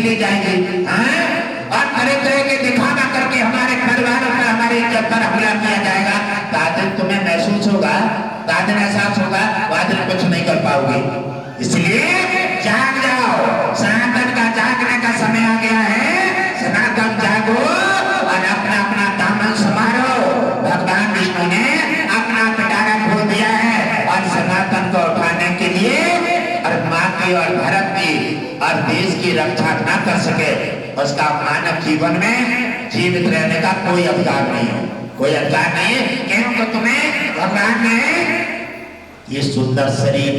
ली जाएगी, और तरह तरह के दिखावा करके हमारे परिवारों पर, हमारी इज्जत पर हमला किया जाएगा। तादिन तुम्हें महसूस होगा, तादिन एहसास होगा, वादिन कुछ नहीं कर पाओगे। इसलिए जाग जाओ, सनातन का जागने का समय आ गया है। सनातन जागो और अपना अपना दामन संभालो। भगवान विष्णु ने अपना पिटारा खोल दिया है और सनातन को उठाने के लिए और माँ की और भारत की और देश की रक्षा न कर सके, उसका मानव जीवन में जीवित रहने का कोई अधिकार नहीं है, कोई अधिकार नहीं है। क्योंकि तुम्हें भगवान ने ये सुंदर शरीर,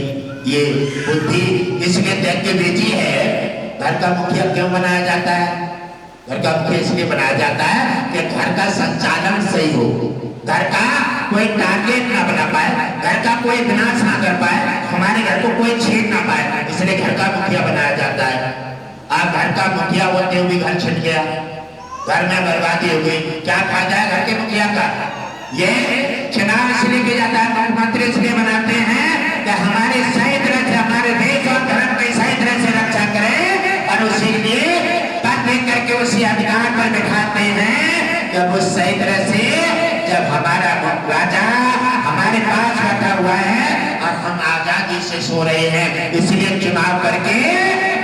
ये बुद्धि इसलिए देख के भेजी है। घर का मुखिया क्यों बनाया जाता है? घर का मुखिया इसलिए बनाया जाता है कि घर का संचालन सही हो, घर का कोई टारगेट ना बना पाए, घर का कोई विनाश ना कर पाए, हमारे घर को कोई छीन ना पाए, इसलिए घर का मुखिया बनाया जाता है। आप घर का मुखिया होते हुए घर छिन गया, घर में बर्बादी हो गई, क्या फायदा है घर के मुखिया का? ये चुनाव इसलिए किया जाता है, मुख्यमंत्री इसलिए बनाते हैं कि हमारे सही तरह से, हमारे देश और धर्म की सही तरह से रक्षा करें, और उसी लिए पद दे करके उसी अधिकार पर बिठाते हैं। जब उस सही तरह से, जब हमारा राजा हमारे पास बैठा हुआ है और हम आजादी से सो रहे हैं, इसलिए चुनाव करके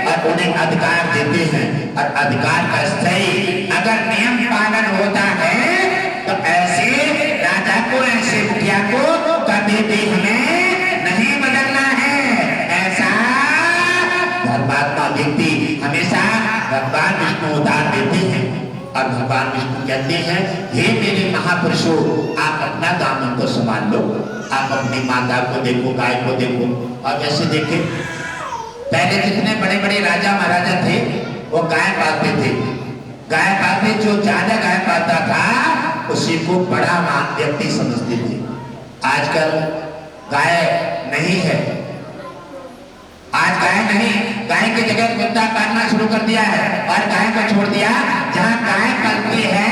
और उन्हें अधिकार देते हैं। और अधिकार का सही अगर नियम पालन होता है तो ऐसे राजा को, ऐसे मुखिया को कभी भी हमें नहीं बदलना है। ऐसा धर्मात्मा व्यक्ति हमेशा भगवान विष्णु उतार देते हैं और भगवान विष्णु कहते हैं, हे मेरे महापुरुषों, आप अपना दामन को संभाल लो, आप अपनी माता को देखो, गाय को देखो। और जैसे देखे पहले जितने बड़े बड़े राजा महाराजा थे वो गाय पालते थे, गाय पालते, जो ज्यादा गाय पालता था उसी को बड़ा महान व्यक्ति समझते थे। आजकल गाय नहीं है, आज गाय नहीं, गाय की जगह कुत्ता पालना शुरू कर दिया है और गाय को छोड़ दिया। जहाँ गाय पलती है,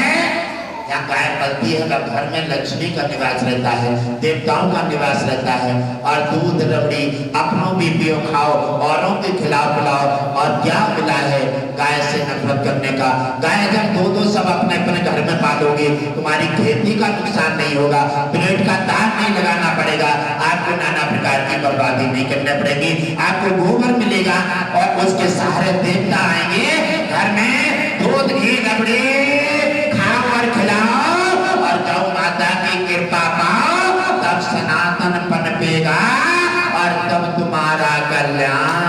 जहाँ गाय पलती है वह घर में लक्ष्मी का निवास रहता है, देवताओं का निवास रहता है। और दूध रबड़ी अपनों भी पियो खाओ, औरों भी खिलाओ पिलाओ। और क्या मिला है गाय से नफरत करने का? गाय जब दो सब अपने अपने घर में पालोगे, तुम्हारी खेती का नुकसान नहीं होगा, प्लेट का तार नहीं लगाना पड़ेगा, आपको नाना प्रकार की बर्बादी नहीं करनी पड़ेगी, आपको गोबर मिलेगा और उसके सहारे देवता आएंगे घर में। दूध घी रबड़ी खाओ और खिलाओ और गौ माता की कृपा पाओ, तब सनातन पनपेगा और तब तुम्हारा कल्याण